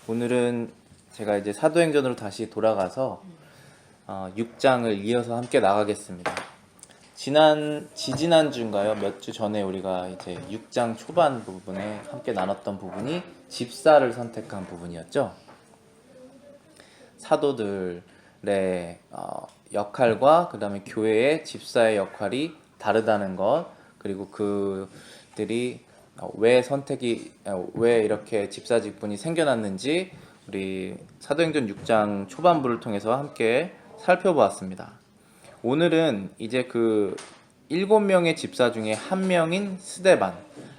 오늘은 제가 이제 사도행전으로 다시 돌아가서 6장을 이어서 함께 나가겠습니다. 지지난주인가요? 몇 주 전에 우리가 이제 6장 초반 부분에 함께 나눴던 부분이 집사를 선택한 부분이었죠. 사도들의 역할과 그 다음에 교회의 집사의 역할이 다르다는 것, 그리고 그들이 왜 이렇게 집사 직분이 생겨났는지 우리 사도행전 6장 초반부를 통해서 함께 살펴보았습니다. 오늘은 이제 그 7명의 집사 중에 한 명인 스데반,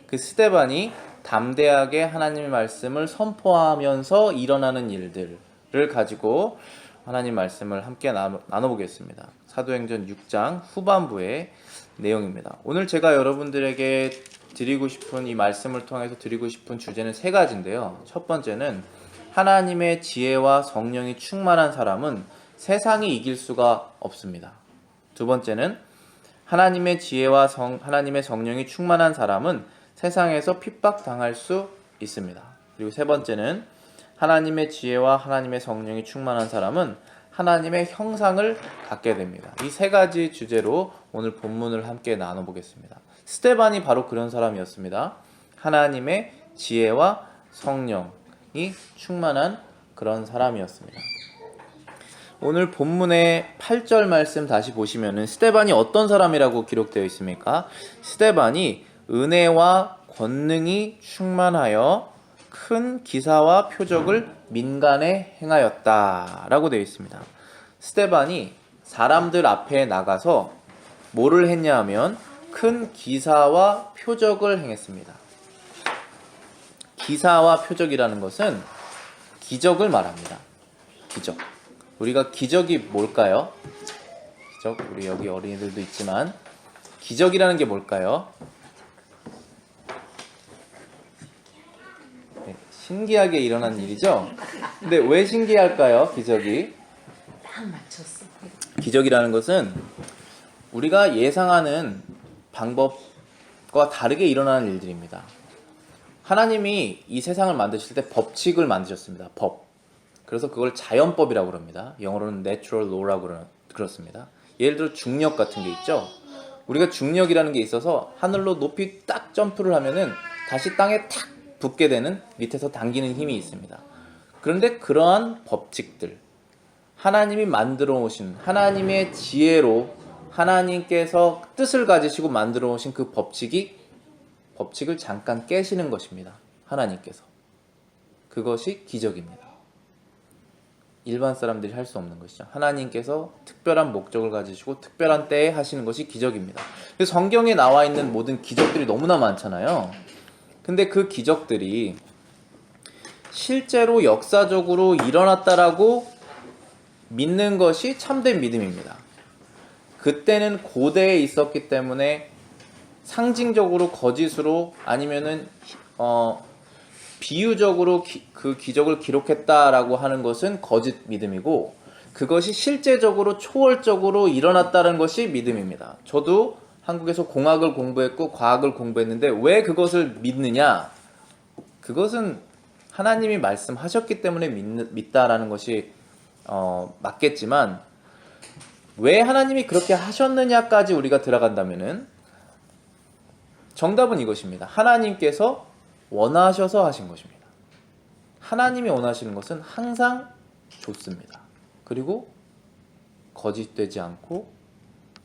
그 스데반이 담대하게 하나님의 말씀을 선포하면서 일어나는 일들을 가지고 하나님 말씀을 함께 나눠보겠습니다. 사도행전 6장 후반부의 내용입니다. 오늘 제가 여러분들에게 드리고 싶은 이 말씀을 통해서 드리고 싶은 주제는 세 가지인데요. 첫 번째는 하나님의 지혜와 성령이 충만한 사람은 세상이 이길 수가 없습니다. 두 번째는 하나님의 지혜와 하나님의 성령이 충만한 사람은 세상에서 핍박당할 수 있습니다. 그리고 세 번째는 하나님의 지혜와 하나님의 성령이 충만한 사람은 하나님의 형상을 갖게 됩니다. 이 세 가지 주제로 오늘 본문을 함께 나눠보겠습니다. 스데반이 바로 그런 사람이었습니다. 하나님의 지혜와 성령이 충만한 그런 사람이었습니다. 오늘 본문의 8절 말씀 다시 보시면은 스데반이 어떤 사람이라고 기록되어 있습니까? 스데반이 은혜와 권능이 충만하여 큰 기사와 표적을 민간에 행하였다라고 되어 있습니다. 스데반이 사람들 앞에 나가서 뭐를 했냐 하면 큰 기사와 표적을 행했습니다. 기사와 표적이라는 것은 기적을 말합니다. 기적. 우리가 기적이 뭘까요? 기적. 우리 여기 어린이들도 있지만 기적이라는 게 뭘까요? 네, 신기하게 일어난 일이죠. 근데 왜 신기할까요? 기적이. 딱 맞췄어. 기적이라는 것은 우리가 예상하는 방법과 다르게 일어나는 일들입니다. 하나님이 이 세상을 만드실 때 법칙을 만드셨습니다. 법. 그래서 그걸 자연법이라고 그럽니다. 영어로는 natural law라고 그렇습니다. 예를 들어 중력 같은 게 있죠. 우리가 중력이라는 게 있어서 하늘로 높이 딱 점프를 하면은 다시 땅에 탁 붙게 되는, 밑에서 당기는 힘이 있습니다. 그런데 그러한 법칙들, 하나님이 만들어 오신 하나님의 지혜로 하나님께서 뜻을 가지시고 만들어 오신 그 법칙을 잠깐 깨시는 것입니다. 하나님께서. 그것이 기적입니다. 일반 사람들이 할 수 없는 것이죠. 하나님께서 특별한 목적을 가지시고 특별한 때에 하시는 것이 기적입니다. 그래서 성경에 나와 있는 모든 기적들이 너무나 많잖아요. 근데 그 기적들이 실제로 역사적으로 일어났다라고 믿는 것이 참된 믿음입니다. 그때는 고대에 있었기 때문에 상징적으로 거짓으로 아니면은 비유적으로 그 기적을 기록했다라고 하는 것은 거짓 믿음이고, 그것이 실제적으로 초월적으로 일어났다는 것이 믿음입니다. 저도 한국에서 공학을 공부했고 과학을 공부했는데 왜 그것을 믿느냐? 그것은 하나님이 말씀하셨기 때문에 믿다라는 것이 맞겠지만, 왜 하나님이 그렇게 하셨느냐까지 우리가 들어간다면은 정답은 이것입니다. 하나님께서 원하셔서 하신 것입니다. 하나님이 원하시는 것은 항상 좋습니다. 그리고 거짓되지 않고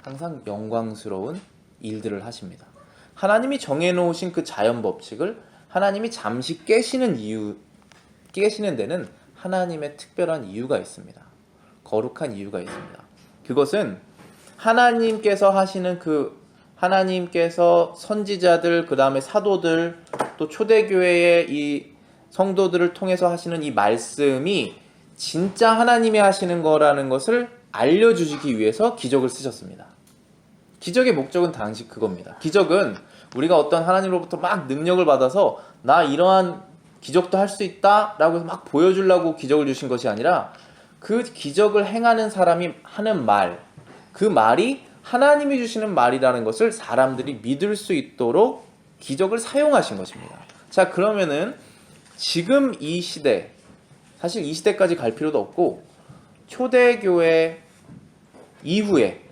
항상 영광스러운 일들을 하십니다. 하나님이 정해놓으신 그 자연 법칙을 하나님이 잠시 깨시는 데는 하나님의 특별한 이유가 있습니다. 거룩한 이유가 있습니다. 그것은 하나님께서 하시는 하나님께서 선지자들, 그 다음에 사도들, 또 초대교회의 이 성도들을 통해서 하시는 이 말씀이 진짜 하나님이 하시는 거라는 것을 알려주시기 위해서 기적을 쓰셨습니다. 기적의 목적은 당시 그겁니다. 기적은 우리가 어떤 하나님으로부터 막 능력을 받아서 나 이러한 기적도 할 수 있다 라고 해서 막 보여주려고 기적을 주신 것이 아니라, 그 기적을 행하는 사람이 하는 말, 그 말이 하나님이 주시는 말이라는 것을 사람들이 믿을 수 있도록 기적을 사용하신 것입니다. 자, 그러면은 지금 이 시대, 사실 이 시대까지 갈 필요도 없고 초대교회 이후에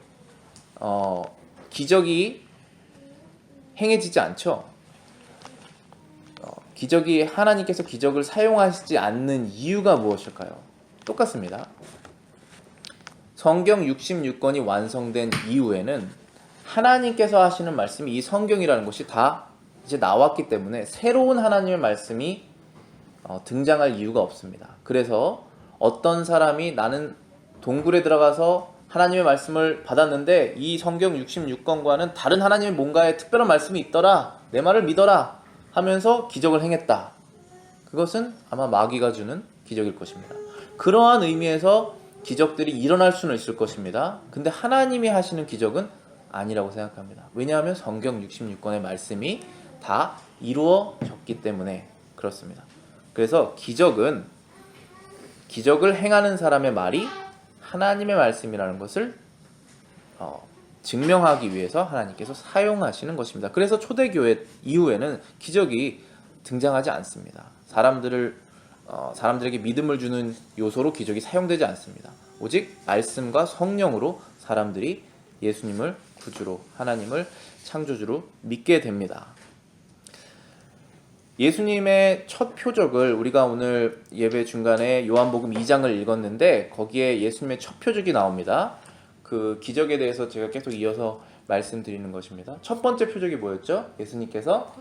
기적이 행해지지 않죠. 하나님께서 기적을 사용하시지 않는 이유가 무엇일까요? 똑같습니다. 성경 66권이 완성된 이후에는 하나님께서 하시는 말씀이 이 성경이라는 것이 다 이제 나왔기 때문에 새로운 하나님의 말씀이 등장할 이유가 없습니다. 그래서 어떤 사람이 나는 동굴에 들어가서 하나님의 말씀을 받았는데 이 성경 66권과는 다른 하나님의 뭔가의 특별한 말씀이 있더라, 내 말을 믿어라 하면서 기적을 행했다. 그것은 아마 마귀가 주는 기적일 것입니다. 그러한 의미에서 기적들이 일어날 수는 있을 것입니다. 근데 하나님이 하시는 기적은 아니라고 생각합니다. 왜냐하면 성경 66권의 말씀이 다 이루어졌기 때문에 그렇습니다. 그래서 기적을 행하는 사람의 말이 하나님의 말씀이라는 것을 증명하기 위해서 하나님께서 사용하시는 것입니다. 그래서 초대교회 이후에는 기적이 등장하지 않습니다. 사람들에게 믿음을 주는 요소로 기적이 사용되지 않습니다. 오직 말씀과 성령으로 사람들이 예수님을 구주로, 하나님을 창조주로 믿게 됩니다. 예수님의 첫 표적을 우리가 오늘 예배 중간에 요한복음 2장을 읽었는데 거기에 예수님의 첫 표적이 나옵니다. 그 기적에 대해서 제가 계속 이어서 말씀드리는 것입니다. 첫 번째 표적이 뭐였죠? 예수님께서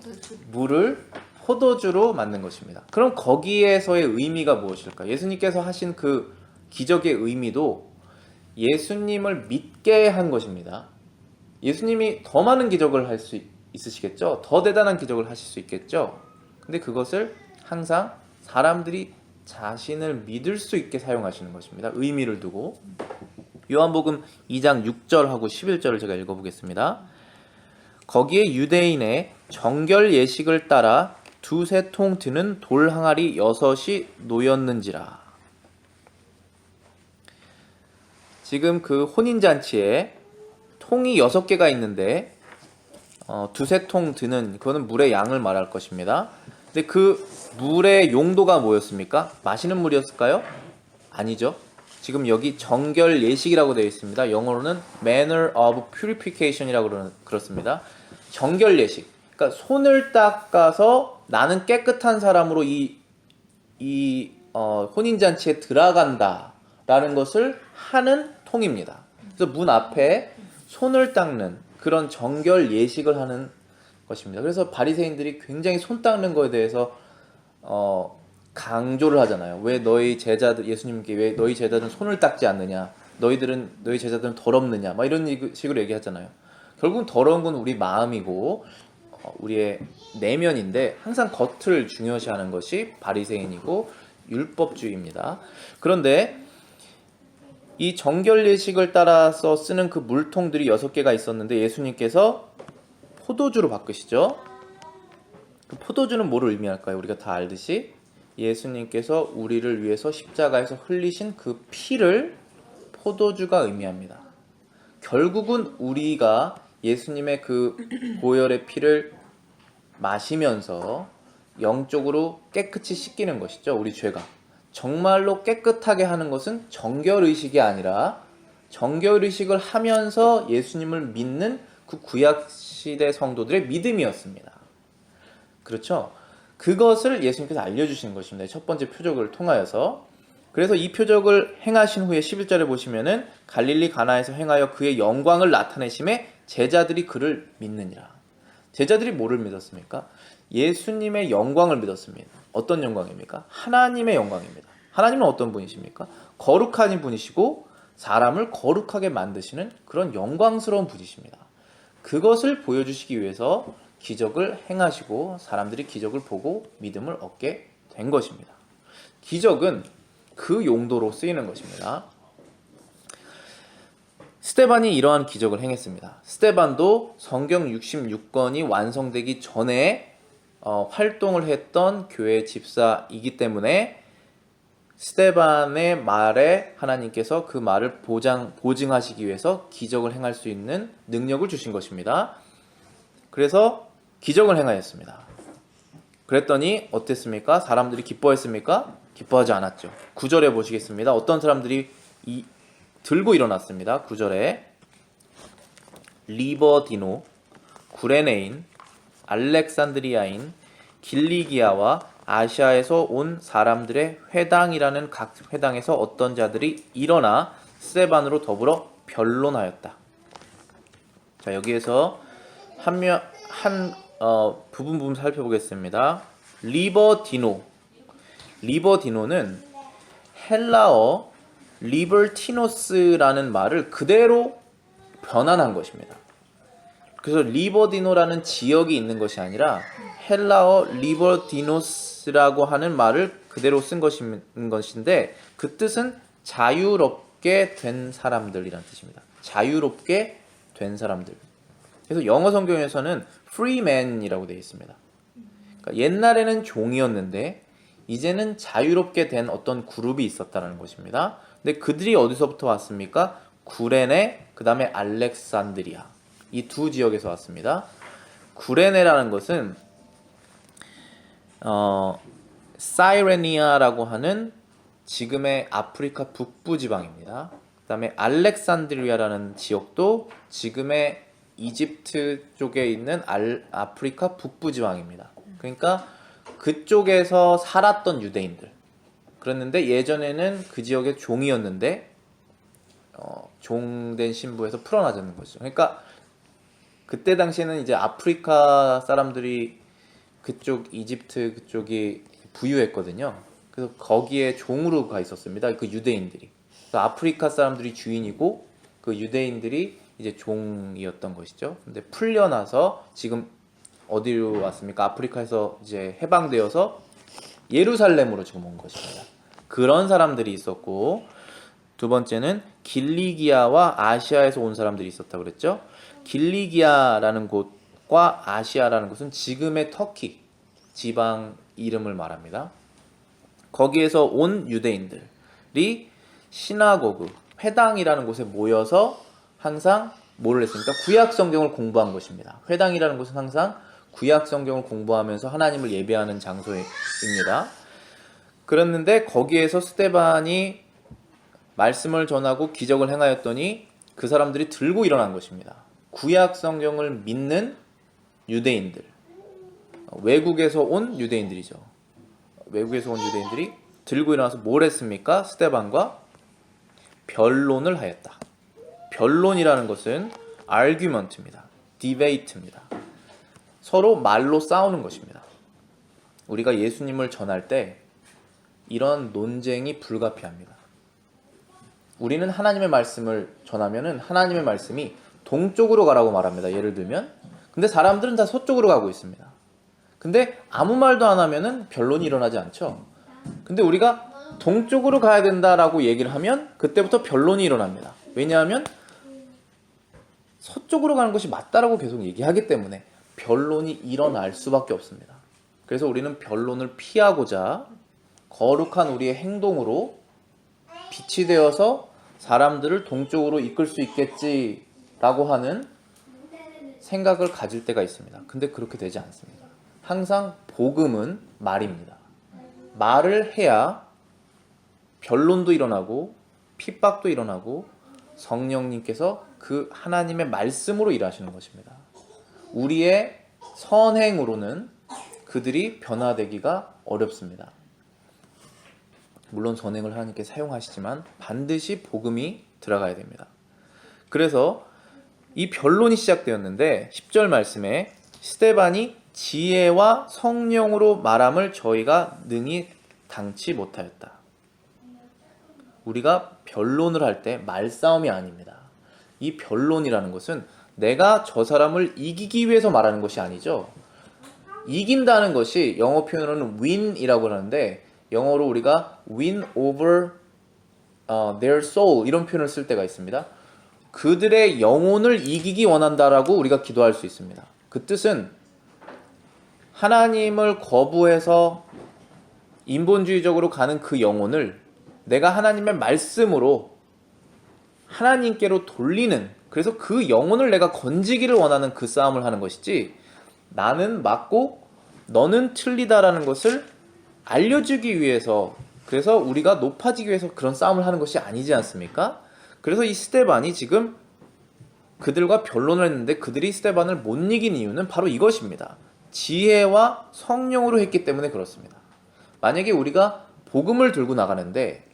물을 포도주로 만든 것입니다. 그럼 거기에서의 의미가 무엇일까? 예수님께서 하신 그 기적의 의미도 예수님을 믿게 한 것입니다. 예수님이 더 많은 기적을 할 수 있으시겠죠? 더 대단한 기적을 하실 수 있겠죠? 근데 그것을 항상 사람들이 자신을 믿을 수 있게 사용하시는 것입니다. 의미를 두고. 요한복음 2장 6절하고 11절을 제가 읽어보겠습니다. 거기에 유대인의 정결 예식을 따라 두세 통 드는 돌 항아리 6이 놓였는지라. 지금 그 혼인잔치에 통이 6개가 있는데 두세 통 드는, 그거는 물의 양을 말할 것입니다. 근데 그 물의 용도가 뭐였습니까? 마시는 물이었을까요? 아니죠. 지금 여기 정결 예식이라고 되어 있습니다. 영어로는 manner of purification이라고 그렇습니다. 정결 예식. 그러니까 손을 닦아서 나는 깨끗한 사람으로 혼인잔치에 들어간다라는 것을 하는 통입니다. 그래서 문 앞에 손을 닦는 그런 정결 예식을 하는 것입니다. 그래서 바리새인들이 굉장히 손 닦는 거에 대해서 강조를 하잖아요. 왜 너희 제자들, 예수님께 왜 너희 제자들은 손을 닦지 않느냐? 너희 제자들은 더럽느냐? 막 이런 식으로 얘기하잖아요. 결국은 더러운 건 우리 마음이고 우리의 내면인데 항상 겉을 중요시하는 것이 바리새인이고 율법주의입니다. 그런데 이 정결 예식을 따라서 쓰는 그 물통들이 6개가 있었는데 예수님께서 포도주로 바꾸시죠. 그 포도주는 뭐를 의미할까요? 우리가 다 알듯이 예수님께서 우리를 위해서 십자가에서 흘리신 그 피를 포도주가 의미합니다. 결국은 우리가 예수님의 그 보혈의 피를 마시면서 영적으로 깨끗이 씻기는 것이죠. 우리 죄가. 정말로 깨끗하게 하는 것은 정결의식이 아니라 정결의식을 하면서 예수님을 믿는 그 구약시대 성도들의 믿음이었습니다. 그렇죠? 그것을 예수님께서 알려주시는 것입니다. 첫 번째 표적을 통하여서. 그래서 이 표적을 행하신 후에 11절에 보시면은 갈릴리 가나에서 행하여 그의 영광을 나타내심에 제자들이 그를 믿느니라. 제자들이 뭐를 믿었습니까? 예수님의 영광을 믿었습니다. 어떤 영광입니까? 하나님의 영광입니다. 하나님은 어떤 분이십니까? 거룩한 분이시고 사람을 거룩하게 만드시는 그런 영광스러운 분이십니다. 그것을 보여주시기 위해서 기적을 행하시고 사람들이 기적을 보고 믿음을 얻게 된 것입니다. 기적은 그 용도로 쓰이는 것입니다. 스데반이 이러한 기적을 행했습니다. 스데반도 성경 66권이 완성되기 전에 활동을 했던 교회 집사이기 때문에 스데반의 말에 하나님께서 그 말을 보증하시기 위해서 기적을 행할 수 있는 능력을 주신 것입니다. 그래서 기적을 행하였습니다. 그랬더니 어땠습니까? 사람들이 기뻐했습니까? 기뻐하지 않았죠. 9절에 보시겠습니다. 어떤 사람들이 들고 일어났습니다. 9절에 리버디노, 구레네인, 알렉산드리아인, 길리기아와 아시아에서 온 사람들의 회당이라는 각 회당에서 어떤 자들이 일어나 스데반으로 더불어 변론하였다. 자, 여기에서 부분 살펴보겠습니다. 리버디노는 헬라어 리버티노스라는 말을 그대로 변환한 것입니다. 그래서 리버디노라는 지역이 있는 것이 아니라 헬라어 리버디노스라고 하는 말을 그대로 쓴 것인데 그 뜻은 자유롭게 된 사람들이라는 뜻입니다. 자유롭게 된 사람들. 그래서 영어 성경에서는 free man이라고 되어 있습니다. 그러니까 옛날에는 종이었는데 이제는 자유롭게 된 어떤 그룹이 있었다는 것입니다. 근데 그들이 어디서부터 왔습니까? 구레네, 그 다음에 알렉산드리아. 이 두 지역에서 왔습니다. 구레네라는 것은 사이레니아라고 하는 지금의 아프리카 북부 지방입니다. 그 다음에 알렉산드리아라는 지역도 지금의 이집트 쪽에 있는 아프리카 북부 지방입니다. 그러니까 그쪽에서 살았던 유대인들. 그랬는데 예전에는 그 지역의 종이었는데 종된 신부에서 풀어나자는 거죠. 그러니까 그때 당시에는 이제 아프리카 사람들이 그쪽 이집트 그쪽이 부유했거든요. 그래서 거기에 종으로 가 있었습니다. 그 유대인들이. 그래서 아프리카 사람들이 주인이고 그 유대인들이 이제 종이었던 것이죠. 근데 풀려나서 지금 어디로 왔습니까? 아프리카에서 이제 해방되어서 예루살렘으로 지금 온 것입니다. 그런 사람들이 있었고, 두 번째는 길리기아와 아시아에서 온 사람들이 있었다고 그랬죠. 길리기아라는 곳과 아시아라는 곳은 지금의 터키 지방 이름을 말합니다. 거기에서 온 유대인들이 시나고그, 회당이라는 곳에 모여서 항상 뭐를 했습니까? 구약 성경을 공부한 것입니다. 회당이라는 곳은 항상 구약 성경을 공부하면서 하나님을 예배하는 장소입니다. 그랬는데 거기에서 스데반이 말씀을 전하고 기적을 행하였더니 그 사람들이 들고 일어난 것입니다. 구약 성경을 믿는 유대인들, 외국에서 온 유대인들이죠. 외국에서 온 유대인들이 들고 일어나서 뭘 했습니까? 스데반과 변론을 하였다. 변론이라는 것은 argument입니다. debate입니다. 서로 말로 싸우는 것입니다. 우리가 예수님을 전할 때 이런 논쟁이 불가피합니다. 우리는 하나님의 말씀을 전하면은 하나님의 말씀이 동쪽으로 가라고 말합니다. 예를 들면. 근데 사람들은 다 서쪽으로 가고 있습니다. 근데 아무 말도 안 하면은 변론이 일어나지 않죠. 근데 우리가 동쪽으로 가야 된다라고 얘기를 하면 그때부터 변론이 일어납니다. 왜냐하면 서쪽으로 가는 것이 맞다라고 계속 얘기하기 때문에 변론이 일어날 수밖에 없습니다. 그래서 우리는 변론을 피하고자 거룩한 우리의 행동으로 빛이 되어서 사람들을 동쪽으로 이끌 수 있겠지라고 하는 생각을 가질 때가 있습니다. 근데 그렇게 되지 않습니다. 항상 복음은 말입니다. 말을 해야 변론도 일어나고 핍박도 일어나고 성령님께서 그 하나님의 말씀으로 일하시는 것입니다. 우리의 선행으로는 그들이 변화되기가 어렵습니다. 물론 선행을 하나님께 사용하시지만 반드시 복음이 들어가야 됩니다. 그래서 이 변론이 시작되었는데 10절 말씀에 스데반이 지혜와 성령으로 말함을 저희가 능히 당치 못하였다. 우리가 변론을 할 때 말싸움이 아닙니다. 이 변론이라는 것은 내가 저 사람을 이기기 위해서 말하는 것이 아니죠. 이긴다는 것이 영어 표현으로는 win이라고 하는데 영어로 우리가 win over their soul 이런 표현을 쓸 때가 있습니다. 그들의 영혼을 이기기 원한다라고 우리가 기도할 수 있습니다. 그 뜻은 하나님을 거부해서 인본주의적으로 가는 그 영혼을 내가 하나님의 말씀으로 하나님께로 돌리는, 그래서 그 영혼을 내가 건지기를 원하는 그 싸움을 하는 것이지, 나는 맞고 너는 틀리다라는 것을 알려주기 위해서, 그래서 우리가 높아지기 위해서 그런 싸움을 하는 것이 아니지 않습니까? 그래서 이 스데반이 지금 그들과 변론을 했는데 그들이 스데반을 못 이긴 이유는 바로 이것입니다. 지혜와 성령으로 했기 때문에 그렇습니다. 만약에 우리가 복음을 들고 나가는데,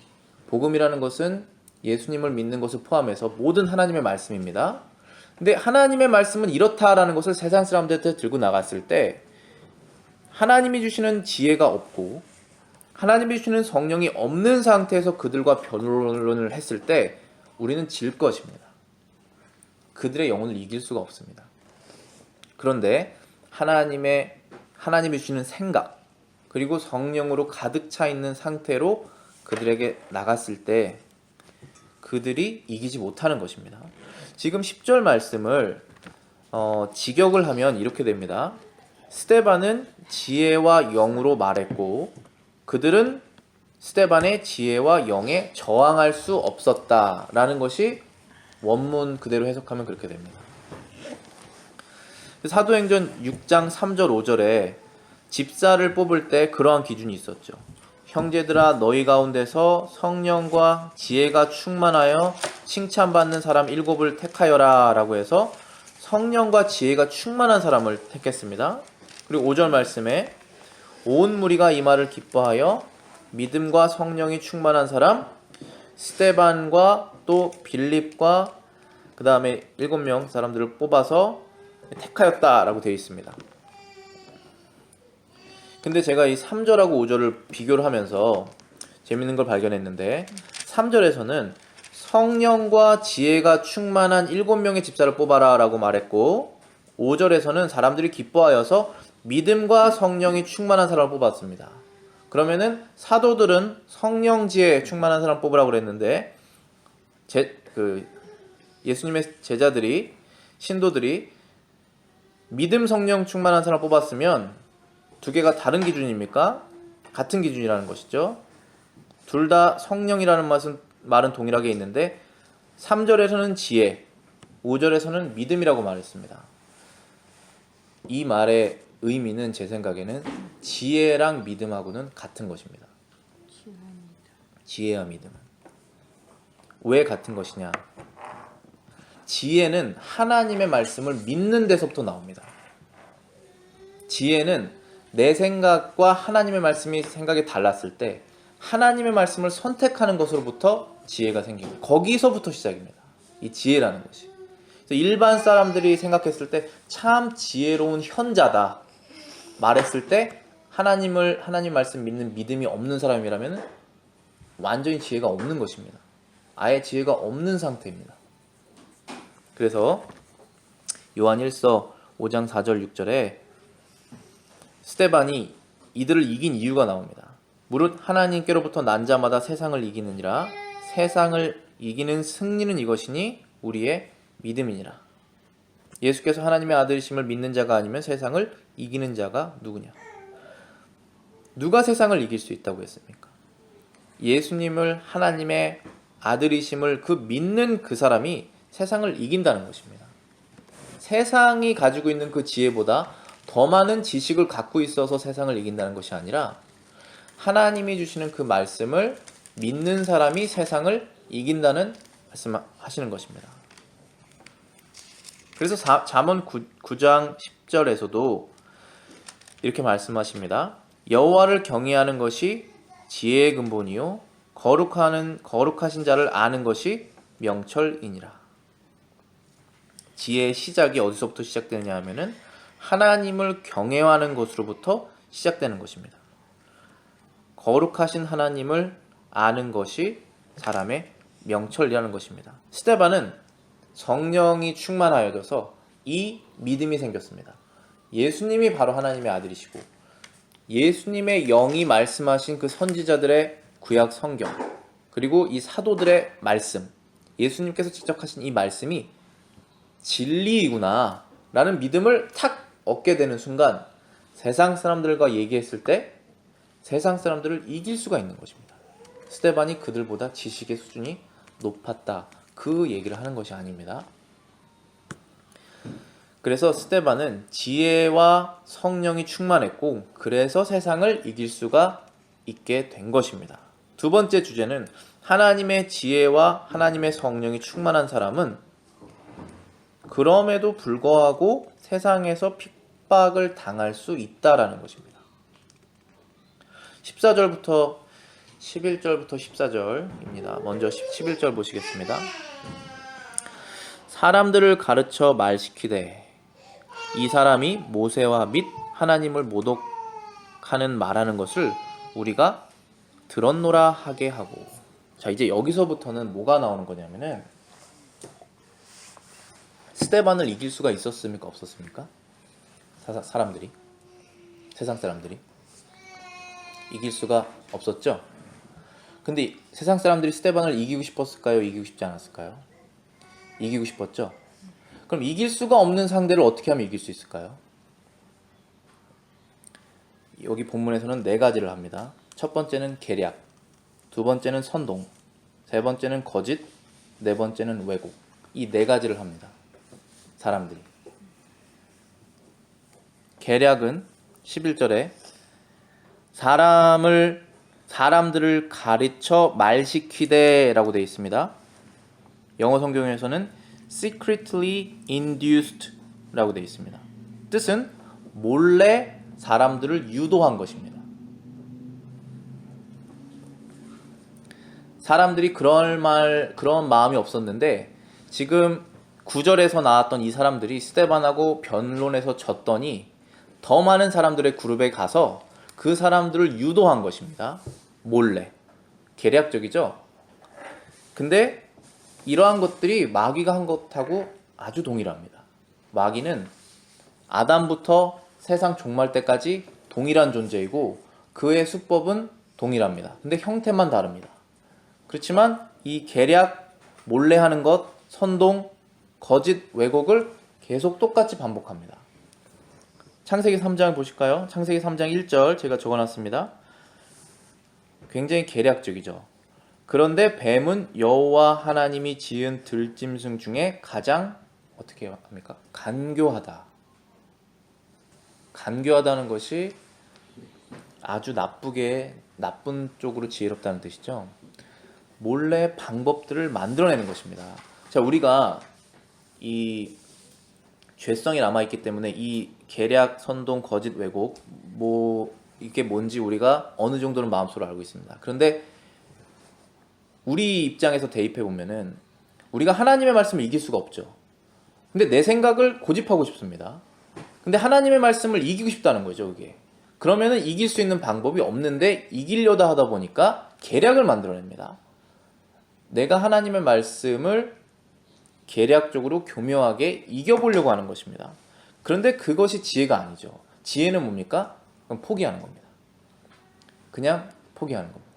복음이라는 것은 예수님을 믿는 것을 포함해서 모든 하나님의 말씀입니다. 근데 하나님의 말씀은 이렇다라는 것을 세상 사람들한테 들고 나갔을 때 하나님이 주시는 지혜가 없고 하나님이 주시는 성령이 없는 상태에서 그들과 변론을 했을 때 우리는 질 것입니다. 그들의 영혼을 이길 수가 없습니다. 그런데 하나님이 주시는 생각, 그리고 성령으로 가득 차 있는 상태로 그들에게 나갔을 때 그들이 이기지 못하는 것입니다. 지금 10절 말씀을 직역을 하면 이렇게 됩니다. 스데반은 지혜와 영으로 말했고 그들은 스데반의 지혜와 영에 저항할 수 없었다라는 것이 원문 그대로 해석하면 그렇게 됩니다. 사도행전 6장 3절 5절에 집사를 뽑을 때 그러한 기준이 있었죠. 형제들아 너희 가운데서 성령과 지혜가 충만하여 칭찬받는 사람 7을 택하여라 라고 해서 성령과 지혜가 충만한 사람을 택했습니다. 그리고 5절 말씀에 온 무리가 이 말을 기뻐하여 믿음과 성령이 충만한 사람 스데반과 또 빌립과 그 다음에 7명 사람들을 뽑아서 택하였다라고 되어 있습니다. 근데 제가 이 3절하고 5절을 비교를 하면서 재밌는 걸 발견했는데 3절에서는 성령과 지혜가 충만한 7명의 집사를 뽑아라 라고 말했고 5절에서는 사람들이 기뻐하여서 믿음과 성령이 충만한 사람을 뽑았습니다. 그러면은 사도들은 성령 지혜 충만한 사람 뽑으라고 그랬는데 예수님의 제자들이 신도들이 믿음 성령 충만한 사람 뽑았으면 두 개가 다른 기준입니까? 같은 기준이라는 것이죠. 둘 다 성령이라는 말은 동일하게 있는데 3절에서는 지혜, 5절에서는 믿음이라고 말했습니다. 이 말의 의미는 제 생각에는 지혜랑 믿음하고는 같은 것입니다. 지혜와 믿음은. 왜 같은 것이냐? 지혜는 하나님의 말씀을 믿는 데서부터 나옵니다. 지혜는 내 생각과 하나님의 말씀이 생각이 달랐을 때 하나님의 말씀을 선택하는 것으로부터 지혜가 생깁니다. 거기서부터 시작입니다. 이 지혜라는 것이. 일반 사람들이 생각했을 때 참 지혜로운 현자다 말했을 때 하나님 말씀 믿는 믿음이 없는 사람이라면 완전히 지혜가 없는 것입니다. 아예 지혜가 없는 상태입니다. 그래서 요한 1서 5장 4절 6절에 스데반이 이들을 이긴 이유가 나옵니다. 무릇 하나님께로부터 난 자마다 세상을 이기느니라. 세상을 이기는 승리는 이것이니 우리의 믿음이니라. 예수께서 하나님의 아들이심을 믿는 자가 아니면 세상을 이기는 자가 누구냐? 누가 세상을 이길 수 있다고 했습니까? 예수님을 하나님의 아들이심을 믿는 그 사람이 세상을 이긴다는 것입니다. 세상이 가지고 있는 그 지혜보다 더 많은 지식을 갖고 있어서 세상을 이긴다는 것이 아니라 하나님이 주시는 그 말씀을 믿는 사람이 세상을 이긴다는 말씀하시는 것입니다. 그래서 잠언 9장 10절에서도 이렇게 말씀하십니다. 여호와를 경외하는 것이 지혜의 근본이요 거룩하신 자를 아는 것이 명철이니라. 지혜의 시작이 어디서부터 시작되느냐 하면은 하나님을 경외하는 것으로부터 시작되는 것입니다. 거룩하신 하나님을 아는 것이 사람의 명철이라는 것입니다. 스데반은 성령이 충만하여져서 이 믿음이 생겼습니다. 예수님이 바로 하나님의 아들이시고 예수님의 영이 말씀하신 그 선지자들의 구약 성경 그리고 이 사도들의 말씀 예수님께서 직접 하신 이 말씀이 진리이구나 라는 믿음을 탁 얻게 되는 순간 세상 사람들과 얘기했을 때 세상 사람들을 이길 수가 있는 것입니다. 스데반이 그들보다 지식의 수준이 높았다 그 얘기를 하는 것이 아닙니다. 그래서 스데반은 지혜와 성령이 충만했고 그래서 세상을 이길 수가 있게 된 것입니다. 두 번째 주제는 하나님의 지혜와 하나님의 성령이 충만한 사람은 그럼에도 불구하고 세상에서 핍박을 당할 수 있다라는 것입니다. 14절부터 11절부터 14절입니다. 먼저 11절 보시겠습니다. 사람들을 가르쳐 말시키되 이 사람이 모세와 및 하나님을 모독하는 말하는 것을 우리가 들었노라 하게 하고. 자, 이제 여기서부터는 뭐가 나오는 거냐면은 스데반을 이길 수가 있었습니까? 없었습니까? 사람들이, 세상 사람들이 이길 수가 없었죠. 근데 세상 사람들이 스데반을 이기고 싶었을까요? 이기고 싶지 않았을까요? 이기고 싶었죠. 그럼 이길 수가 없는 상대를 어떻게 하면 이길 수 있을까요? 여기 본문에서는 네 가지를 합니다. 첫 번째는 계략, 두 번째는 선동, 세 번째는 거짓, 네 번째는 왜곡. 이 네 가지를 합니다. 사람들이. 계략은 11절에 사람들을 가르쳐 말시키되 라고 되어 있습니다. 영어 성경에서는 secretly induced 라고 되어 있습니다. 뜻은 몰래 사람들을 유도한 것입니다. 사람들이 그런 마음이 없었는데 지금 9절에서 나왔던 이 사람들이 스데반하고 변론에서 졌더니 더 많은 사람들의 그룹에 가서 그 사람들을 유도한 것입니다. 몰래. 계략적이죠? 근데 이러한 것들이 마귀가 한 것하고 아주 동일합니다. 마귀는 아담부터 세상 종말 때까지 동일한 존재이고 그의 수법은 동일합니다. 근데 형태만 다릅니다. 그렇지만 이 계략, 몰래 하는 것, 선동, 거짓, 왜곡을 계속 똑같이 반복합니다. 창세기 3장을 보실까요? 창세기 3장 1절 제가 적어놨습니다. 굉장히 계략적이죠. 그런데 뱀은 여호와 하나님이 지은 들짐승 중에 가장 어떻게 합니까? 간교하다. 간교하다는 것이 아주 나쁜 쪽으로 지혜롭다는 뜻이죠. 몰래 방법들을 만들어내는 것입니다. 자, 우리가 이 죄성이 남아있기 때문에 이 계략, 선동, 거짓, 왜곡 이게 뭔지 우리가 어느 정도는 마음속으로 알고 있습니다. 그런데 우리 입장에서 대입해 보면은 우리가 하나님의 말씀을 이길 수가 없죠. 근데 내 생각을 고집하고 싶습니다. 근데 하나님의 말씀을 이기고 싶다는 거죠, 그게. 그러면은 이길 수 있는 방법이 없는데 이기려다 하다 보니까 계략을 만들어냅니다. 내가 하나님의 말씀을 계략적으로 교묘하게 이겨보려고 하는 것입니다. 그런데 그것이 지혜가 아니죠. 지혜는 뭡니까? 그럼 포기하는 겁니다. 그냥 포기하는 겁니다.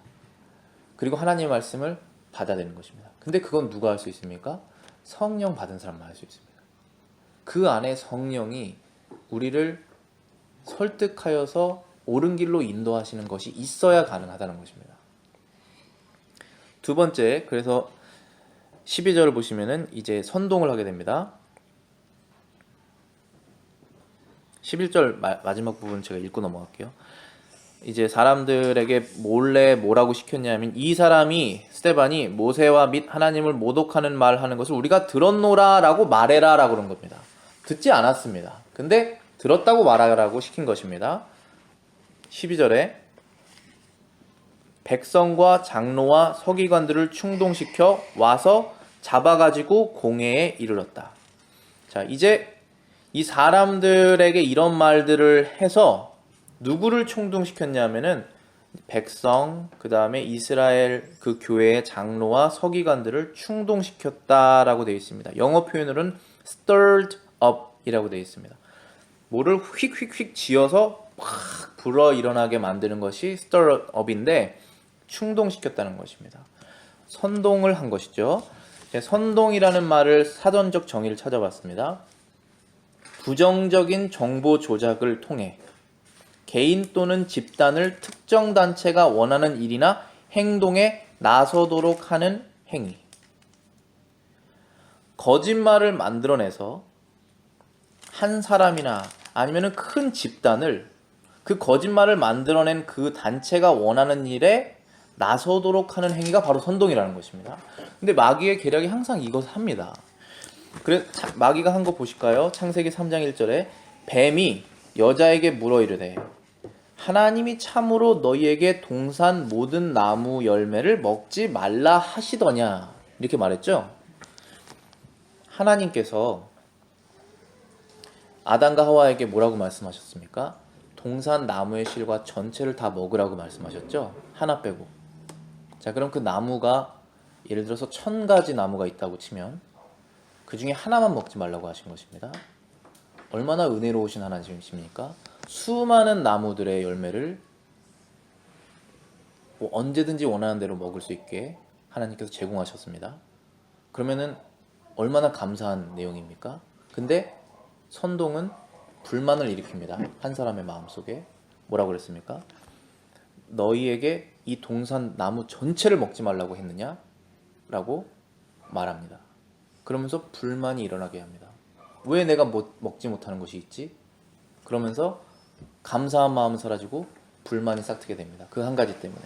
그리고 하나님의 말씀을 받아들이는 것입니다. 근데 그건 누가 할 수 있습니까? 성령 받은 사람만 할 수 있습니다. 그 안에 성령이 우리를 설득하여서 옳은 길로 인도하시는 것이 있어야 가능하다는 것입니다. 두 번째, 그래서 12절을 보시면은 이제 선동을 하게 됩니다. 11절 마지막 부분 제가 읽고 넘어갈게요. 이제 사람들에게 몰래 뭐라고 시켰냐면 이 사람이 스데반이 모세와 및 하나님을 모독하는 말 하는 것을 우리가 들었노라 라고 말해라 라고 그런 겁니다. 듣지 않았습니다. 근데 들었다고 말하라고 시킨 것입니다. 12절에 백성과 장로와 서기관들을 충동시켜 와서 잡아가지고 공회에 이르렀다. 자, 이제 이 사람들에게 이런 말들을 해서 누구를 충동시켰냐면은 백성, 그 다음에 이스라엘 그 교회의 장로와 서기관들을 충동시켰다라고 되어 있습니다. 영어 표현으로는 stirred up 이라고 되어 있습니다. 뭐를 휙휙휙 지어서 확 불어 일어나게 만드는 것이 stir up인데 충동시켰다는 것입니다. 선동을 한 것이죠. 선동이라는 말을 사전적 정의를 찾아봤습니다. 부정적인 정보 조작을 통해 개인 또는 집단을 특정 단체가 원하는 일이나 행동에 나서도록 하는 행위. 거짓말을 만들어내서 한 사람이나 아니면은 큰 집단을 그 거짓말을 만들어낸 그 단체가 원하는 일에 나서도록 하는 행위가 바로 선동이라는 것입니다. 근데 마귀의 계략이 항상 이것을 합니다. 그래 마귀가 한 거 보실까요? 창세기 3장 1절에 뱀이 여자에게 물어 이르되 하나님이 참으로 너희에게 동산 모든 나무 열매를 먹지 말라 하시더냐 이렇게 말했죠. 하나님께서 아담과 하와에게 뭐라고 말씀하셨습니까? 동산 나무의 실과 전체를 다 먹으라고 말씀하셨죠. 하나 빼고. 자, 그럼 그 나무가 예를 들어서 1000가지 나무가 있다고 치면 그 중에 하나만 먹지 말라고 하신 것입니다. 얼마나 은혜로우신 하나님이십니까? 수많은 나무들의 열매를 뭐 언제든지 원하는 대로 먹을 수 있게 하나님께서 제공하셨습니다. 그러면은 얼마나 감사한 내용입니까? 근데 선동은 불만을 일으킵니다. 한 사람의 마음속에 뭐라고 그랬습니까? 너희에게 이 동산 나무 전체를 먹지 말라고 했느냐? 라고 말합니다. 그러면서 불만이 일어나게 합니다. 왜 내가 먹지 못하는 것이 있지? 그러면서 감사한 마음은 사라지고 불만이 싹트게 됩니다. 그 한 가지 때문에.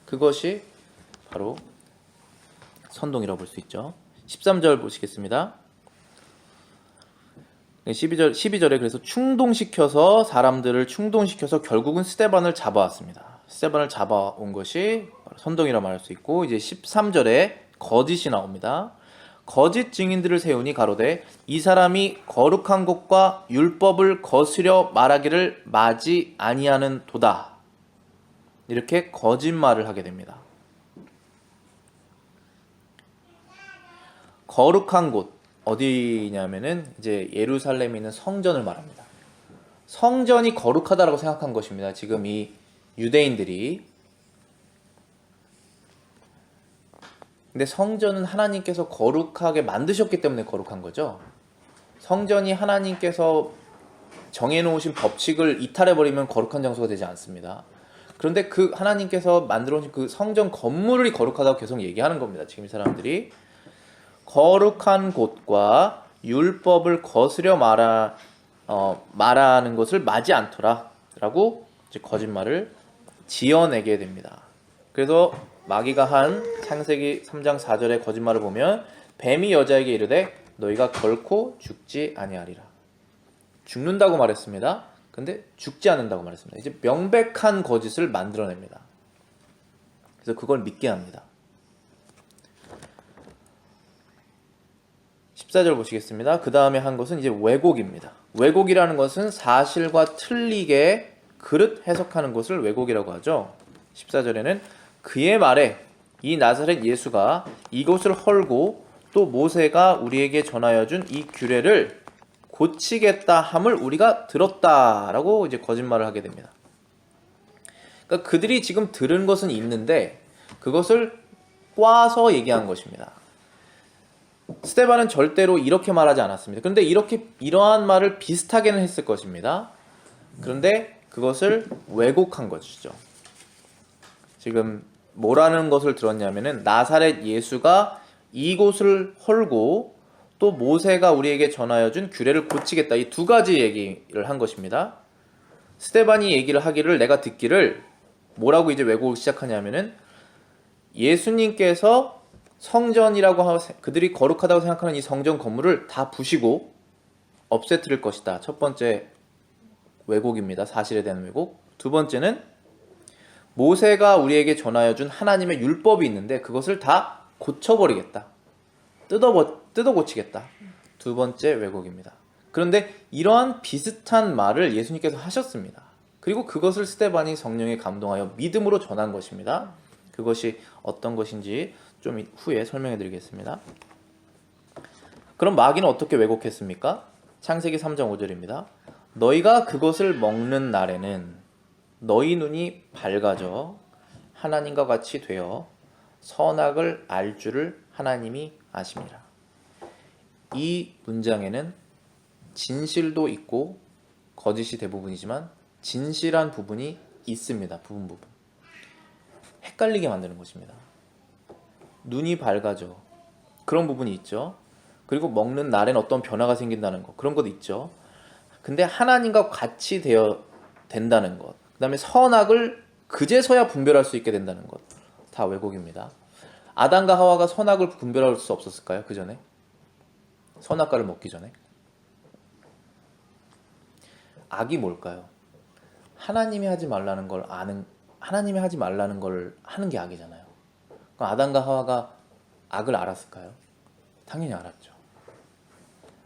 그것이 바로 선동이라고 볼 수 있죠. 13절 보시겠습니다. 12절에 그래서 충동시켜서 사람들을 충동시켜서 결국은 스데반을 잡아왔습니다. 스데반을 잡아온 것이 선동이라 말할 수 있고 이제 13절에 거짓이 나옵니다. 거짓 증인들을 세우니 가로되 이 사람이 거룩한 것과 율법을 거스려 말하기를 마지 아니하는 도다. 이렇게 거짓말을 하게 됩니다. 거룩한 곳 어디냐면은 이제 예루살렘에 있는 성전을 말합니다. 성전이 거룩하다라고 생각한 것입니다. 지금 이 유대인들이. 근데 성전은 하나님께서 거룩하게 만드셨기 때문에 거룩한 거죠. 성전이 하나님께서 정해놓으신 법칙을 이탈해버리면 거룩한 장소가 되지 않습니다. 그런데 그 하나님께서 만들어놓으신 그 성전 건물이 거룩하다고 계속 얘기하는 겁니다. 지금 이 사람들이. 거룩한 곳과 율법을 거스려 말하는 것을 마지 않더라 라고 이제 거짓말을 지어내게 됩니다. 그래서 마귀가 한 창세기 3장 4절의 거짓말을 보면 뱀이 여자에게 이르되 너희가 결코 죽지 아니하리라. 죽는다고 말했습니다. 근데 죽지 않는다고 말했습니다. 이제 명백한 거짓을 만들어냅니다. 그래서 그걸 믿게 합니다. 14절 보시겠습니다. 그 다음에 한 것은 이제 왜곡입니다. 왜곡이라는 것은 사실과 틀리게 그릇 해석하는 것을 왜곡이라고 하죠. 14절에는 그의 말에 이 나사렛 예수가 이것을 헐고 또 모세가 우리에게 전하여 준 이 규례를 고치겠다 함을 우리가 들었다라고 이제 거짓말을 하게 됩니다. 그러니까 그들이 지금 들은 것은 있는데 그것을 꽈서 얘기한 것입니다. 스데반은 절대로 이렇게 말하지 않았습니다. 그런데 이러한 말을 비슷하게는 했을 것입니다. 그런데 그것을 왜곡한 것이죠. 지금 뭐라는 것을 들었냐면은 나사렛 예수가 이곳을 헐고 또 모세가 우리에게 전하여 준 규례를 고치겠다. 이 두 가지 얘기를 한 것입니다. 스데반이 얘기를 하기를 내가 듣기를 뭐라고 이제 왜곡을 시작하냐면은 예수님께서 성전이라고 그들이 거룩하다고 생각하는 이 성전 건물을 다 부시고 없애뜨릴 것이다. 첫 번째 왜곡입니다. 사실에 대한 왜곡. 두 번째는 모세가 우리에게 전하여 준 하나님의 율법이 있는데 그것을 다 고쳐버리겠다. 뜯어 고치겠다. 두 번째 왜곡입니다. 그런데 이러한 비슷한 말을 예수님께서 하셨습니다. 그리고 그것을 스데반이 성령에 감동하여 믿음으로 전한 것입니다. 그것이 어떤 것인지 좀 후에 설명해 드리겠습니다. 그럼 마귀는 어떻게 왜곡했습니까? 창세기 3장 5절입니다. 너희가 그것을 먹는 날에는 너희 눈이 밝아져 하나님과 같이 되어 선악을 알 줄을 하나님이 아심이라. 이 문장에는 진실도 있고 거짓이 대부분이지만 진실한 부분이 있습니다. 부분. 헷갈리게 만드는 것입니다. 눈이 밝아져. 그런 부분이 있죠. 그리고 먹는 날엔 어떤 변화가 생긴다는 거. 그런 것도 있죠. 근데 하나님과 같이 되어 된다는 것, 그 다음에 선악을 그제서야 분별할 수 있게 된다는 것, 다 왜곡입니다. 아담과 하와가 선악을 분별할 수 없었을까요? 그 전에? 선악과를 먹기 전에? 악이 뭘까요? 하나님이 하지 말라는 걸 하나님이 하지 말라는 걸 하는 게 악이잖아요. 그럼 아담과 하와가 악을 알았을까요? 당연히 알았죠.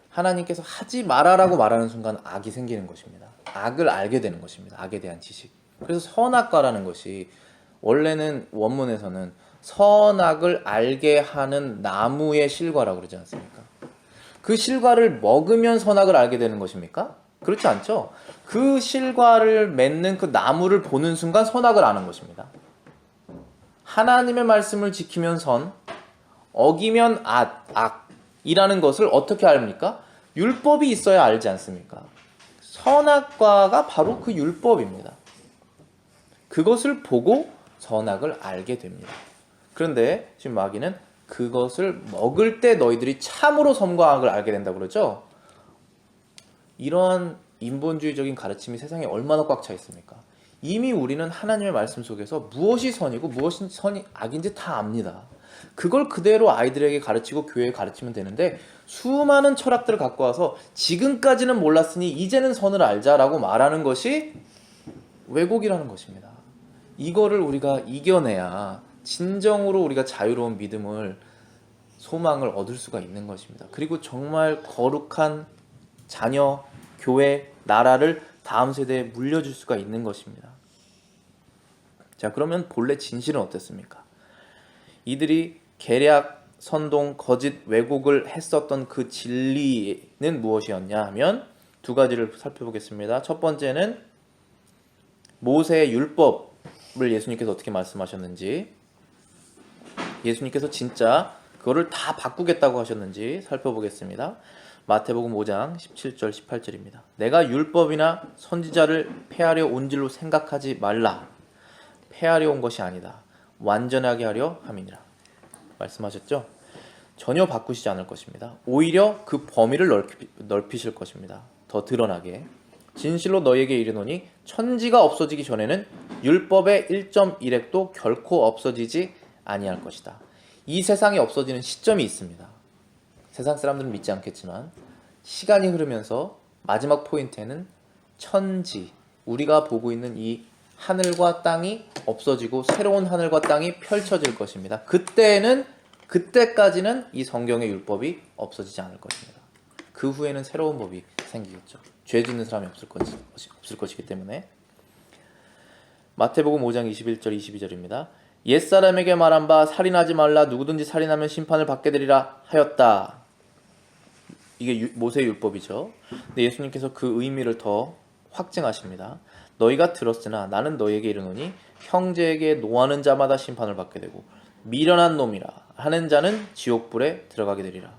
하나님께서 하지 말아라고 말하는 순간 악이 생기는 것입니다. 악을 알게 되는 것입니다. 악에 대한 지식. 그래서 선악과라는 것이 원래는 원문에서는 선악을 알게 하는 나무의 실과라고 그러지 않습니까? 그 실과를 먹으면 선악을 알게 되는 것입니까? 그렇지 않죠? 그 실과를 맺는 그 나무를 보는 순간 선악을 아는 것입니다. 하나님의 말씀을 지키면 선, 어기면 악이라는 것을 어떻게 압니까? 율법이 있어야 알지 않습니까? 선악과가 바로 그 율법입니다. 그것을 보고 선악을 알게 됩니다. 그런데 지금 마귀는 그것을 먹을 때 너희들이 참으로 선과 악을 알게 된다고 그러죠? 이러한 인본주의적인 가르침이 세상에 얼마나 꽉 차 있습니까? 이미 우리는 하나님의 말씀 속에서 무엇이 선이고 무엇이 선이 악인지 다 압니다. 그걸 그대로 아이들에게 가르치고 교회에 가르치면 되는데 수많은 철학들을 갖고 와서 지금까지는 몰랐으니 이제는 선을 알자라고 말하는 것이 왜곡이라는 것입니다. 이거를 우리가 이겨내야 진정으로 우리가 자유로운 믿음을, 소망을 얻을 수가 있는 것입니다. 그리고 정말 거룩한 자녀, 교회, 나라를 다음 세대에 물려줄 수가 있는 것입니다. 자, 그러면 본래 진실은 어땠습니까? 이들이 계략, 선동, 거짓, 왜곡을 했었던 그 진리는 무엇이었냐 하면 두 가지를 살펴보겠습니다. 첫 번째는 모세의 율법을 예수님께서 어떻게 말씀하셨는지, 예수님께서 진짜 그거를 다 바꾸겠다고 하셨는지 살펴보겠습니다. 마태복음 5장 17절 18절입니다. 내가 율법이나 선지자를 폐하려 온 줄로 생각하지 말라. 폐하려 온 것이 아니다. 완전하게 하려 함이니라. 말씀하셨죠? 전혀 바꾸시지 않을 것입니다. 오히려 그 범위를 넓히실 것입니다. 더 드러나게. 진실로 너희에게 이르노니 천지가 없어지기 전에는 율법의 1.1획도 결코 없어지지 아니할 것이다. 이 세상이 없어지는 시점이 있습니다. 세상 사람들은 믿지 않겠지만 시간이 흐르면서 마지막 포인트에는 천지, 우리가 보고 있는 이 하늘과 땅이 없어지고 새로운 하늘과 땅이 펼쳐질 것입니다. 그때까지는 이 성경의 율법이 없어지지 않을 것입니다. 그 후에는 새로운 법이 생기겠죠. 죄 짓는 사람이 없을 것이기 때문에. 마태복음 5장 21절 22절입니다. 옛사람에게 말한 바 살인하지 말라. 누구든지 살인하면 심판을 받게 되리라 하였다. 이게 모세의 율법이죠. 근데 예수님께서 그 의미를 더 확증하십니다. 너희가 들었으나 나는 너희에게 이르노니 형제에게 노하는 자마다 심판을 받게 되고 미련한 놈이라 하는 자는 지옥불에 들어가게 되리라.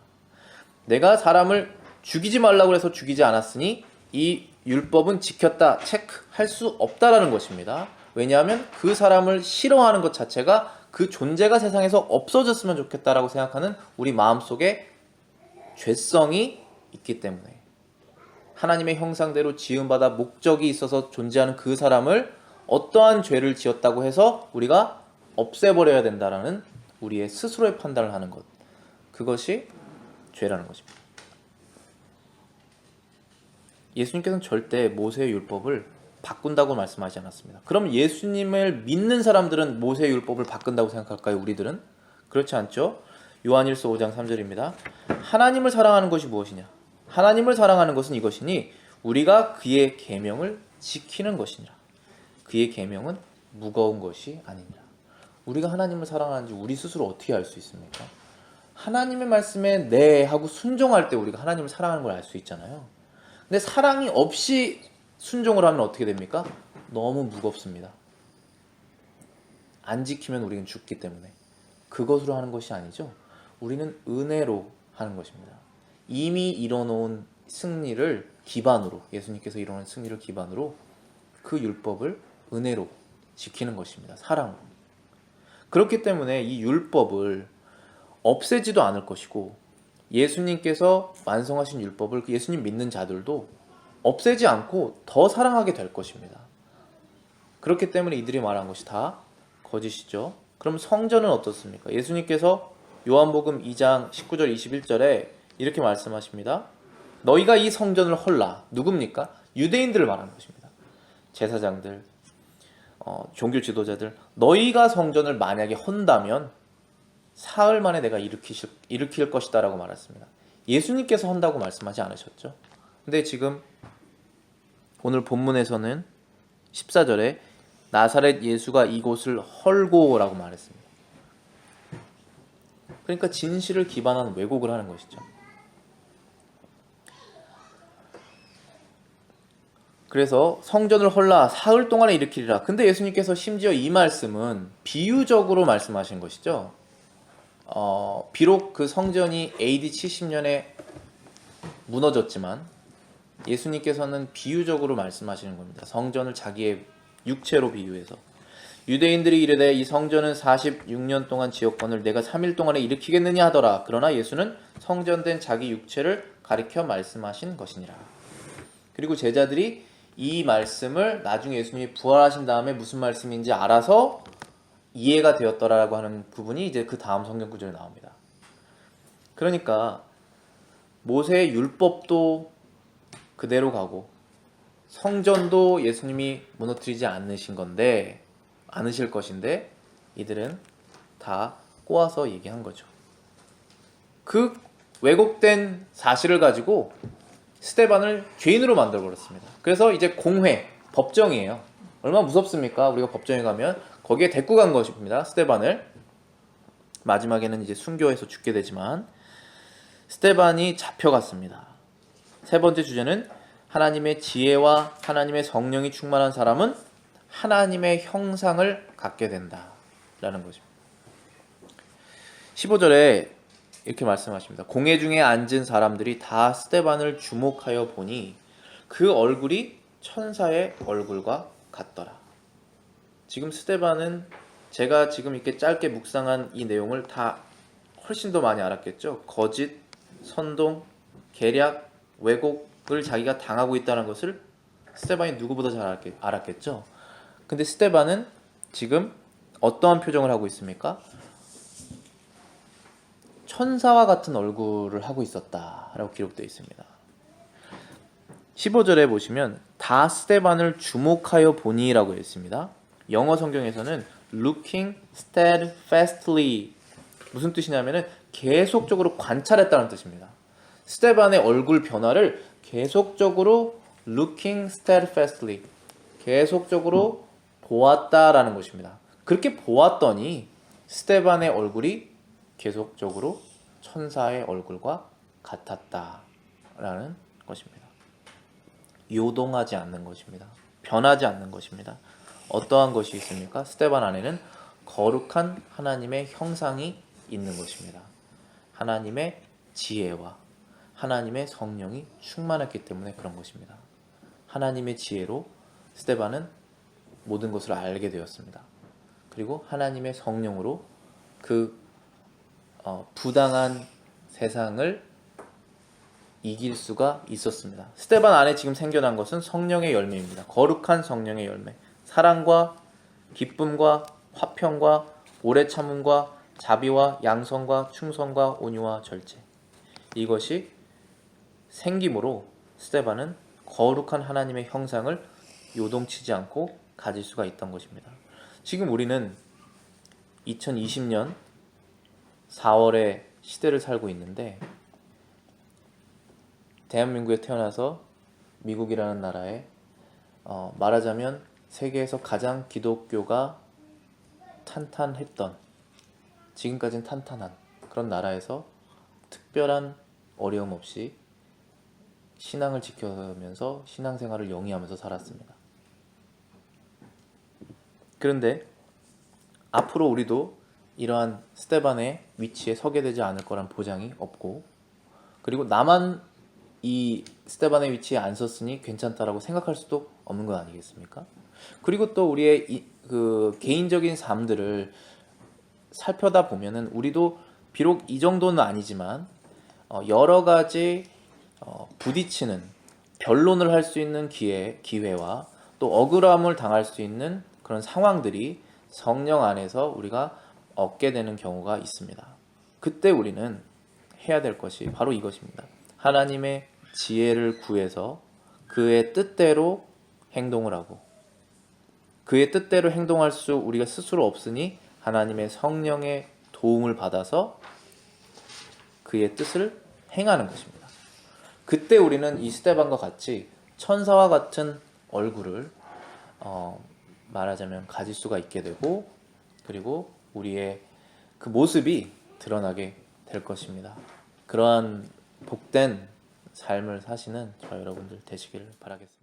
내가 사람을 죽이지 말라고 해서 죽이지 않았으니 이 율법은 지켰다 체크할 수 없다라는 것입니다. 왜냐하면 그 사람을 싫어하는 것 자체가 그 존재가 세상에서 없어졌으면 좋겠다라고 생각하는 우리 마음속에 죄성이 있기 때문에, 하나님의 형상대로 지음받아 목적이 있어서 존재하는 그 사람을 어떠한 죄를 지었다고 해서 우리가 없애버려야 된다라는 우리의 스스로의 판단을 하는 것, 그것이 죄라는 것입니다. 예수님께서는 절대 모세의 율법을 바꾼다고 말씀하지 않았습니다. 그럼 예수님을 믿는 사람들은 모세의 율법을 바꾼다고 생각할까요? 우리들은? 그렇지 않죠? 요한일서 5장 3절입니다. 하나님을 사랑하는 것이 무엇이냐? 하나님을 사랑하는 것은 이것이니 우리가 그의 계명을 지키는 것이니라. 그의 계명은 무거운 것이 아니니라. 우리가 하나님을 사랑하는지 우리 스스로 어떻게 알 수 있습니까? 하나님의 말씀에 네 하고 순종할 때 우리가 하나님을 사랑하는 걸 알 수 있잖아요. 근데 사랑이 없이 순종을 하면 어떻게 됩니까? 너무 무겁습니다. 안 지키면 우리는 죽기 때문에. 그것으로 하는 것이 아니죠. 우리는 은혜로 하는 것입니다. 이미 이뤄놓은 승리를 기반으로, 예수님께서 이뤄놓은 승리를 기반으로 그 율법을 은혜로 지키는 것입니다. 사랑으로. 그렇기 때문에 이 율법을 없애지도 않을 것이고, 예수님께서 완성하신 율법을 예수님 믿는 자들도 없애지 않고 더 사랑하게 될 것입니다. 그렇기 때문에 이들이 말한 것이 다 거짓이죠. 그럼 성전은 어떻습니까? 예수님께서 요한복음 2장 19절 21절에 이렇게 말씀하십니다. 너희가 이 성전을 헐라. 누굽니까? 유대인들을 말하는 것입니다. 제사장들, 종교 지도자들. 너희가 성전을 만약에 헌다면 사흘 만에 내가 일으킬 것이다 라고 말했습니다. 예수님께서 헌다고 말씀하지 않으셨죠? 근데 지금 오늘 본문에서는 14절에 나사렛 예수가 이곳을 헐고 라고 말했습니다. 그러니까 진실을 기반한 왜곡을 하는 것이죠. 그래서 성전을 헐라 사흘 동안에 일으키리라. 근데 예수님께서 심지어 이 말씀은 비유적으로 말씀하신 것이죠. 비록 그 성전이 AD 70년에 무너졌지만 예수님께서는 비유적으로 말씀하시는 겁니다. 성전을 자기의 육체로 비유해서 유대인들이 이르되 이 성전은 46년 동안 지었거늘 내가 3일 동안에 일으키겠느냐 하더라. 그러나 예수는 성전된 자기 육체를 가리켜 말씀하신 것이니라. 그리고 제자들이 이 말씀을 나중에 예수님이 부활하신 다음에 무슨 말씀인지 알아서 이해가 되었더라라고 하는 부분이 이제 그 다음 성경 구절에 나옵니다. 그러니까 모세의 율법도 그대로 가고 성전도 예수님이 무너뜨리지 않으실 것인데 이들은 다 꼬아서 얘기한 거죠. 그 왜곡된 사실을 가지고 스데반을 죄인으로 만들어버렸습니다. 그래서 이제 공회, 법정이에요. 얼마나 무섭습니까? 우리가 법정에 가면 거기에 데리고 간 것입니다. 스데반을. 마지막에는 이제 순교해서 죽게 되지만 스데반이 잡혀갔습니다. 세 번째 주제는 하나님의 지혜와 하나님의 성령이 충만한 사람은 하나님의 형상을 갖게 된다라는 것입니다. 15절에 이렇게 말씀하십니다. 공회 중에 앉은 사람들이 다 스데반을 주목하여 보니 그 얼굴이 천사의 얼굴과 같더라. 지금 스데반은 제가 지금 이렇게 짧게 묵상한 이 내용을 다 훨씬 더 많이 알았겠죠. 거짓, 선동, 계략, 왜곡을 자기가 당하고 있다는 것을 스데반이 누구보다 잘 알았겠죠. 근데 스데반은 지금 어떠한 표정을 하고 있습니까? 천사와 같은 얼굴을 하고 있었다라고 기록되어 있습니다. 15절에 보시면 다 스데반을 주목하여 보니라고 했습니다. 영어 성경에서는 looking steadfastly 무슨 뜻이냐면은 계속적으로 관찰했다는 뜻입니다. 스데반의 얼굴 변화를 계속적으로 looking steadfastly 계속적으로 보았다라는 것입니다. 그렇게 보았더니 스데반의 얼굴이 계속적으로 천사의 얼굴과 같았다라는 것입니다. 요동하지 않는 것입니다. 변하지 않는 것입니다. 어떠한 것이 있습니까? 스데반 안에는 거룩한 하나님의 형상이 있는 것입니다. 하나님의 지혜와 하나님의 성령이 충만했기 때문에 그런 것입니다. 하나님의 지혜로 스데반은 모든 것을 알게 되었습니다. 그리고 하나님의 성령으로 그 부당한 세상을 이길 수가 있었습니다. 스데반 안에 지금 생겨난 것은 성령의 열매입니다. 거룩한 성령의 열매. 사랑과 기쁨과 화평과 오래 참음과 자비와 양선과 충성과 온유와 절제. 이것이 생김으로 스데반은 거룩한 하나님의 형상을 요동치지 않고 가질 수가 있던 것입니다. 지금 우리는 2020년 4월의 시대를 살고 있는데 대한민국에 태어나서 미국이라는 나라에 말하자면 세계에서 가장 기독교가 탄탄했던 지금까지는 탄탄한 그런 나라에서 특별한 어려움 없이 신앙을 지켜면서 신앙생활을 영위하면서 살았습니다. 그런데 앞으로 우리도 이러한 스데반의 위치에 서게 되지 않을 거란 보장이 없고 그리고 나만 이 스데반의 위치에 안 섰으니 괜찮다라고 생각할 수도 없는 것 아니겠습니까? 그리고 또 우리의 그 개인적인 삶들을 살펴다 보면은 우리도 비록 이 정도는 아니지만 여러 가지 부딪히는 변론을 할 수 있는 기회와 또 억울함을 당할 수 있는 그런 상황들이 성령 안에서 우리가 얻게 되는 경우가 있습니다. 그때 우리는 해야 될 것이 바로 이것입니다. 하나님의 지혜를 구해서 그의 뜻대로 행동을 하고, 그의 뜻대로 행동할 수 우리가 스스로 없으니 하나님의 성령의 도움을 받아서 그의 뜻을 행하는 것입니다. 그때 우리는 이 스데반과 같이 천사와 같은 얼굴을 말하자면 가질 수가 있게 되고, 그리고 우리의 그 모습이 드러나게 될 것입니다. 그러한 복된 삶을 사시는 저와 여러분들 되시기를 바라겠습니다.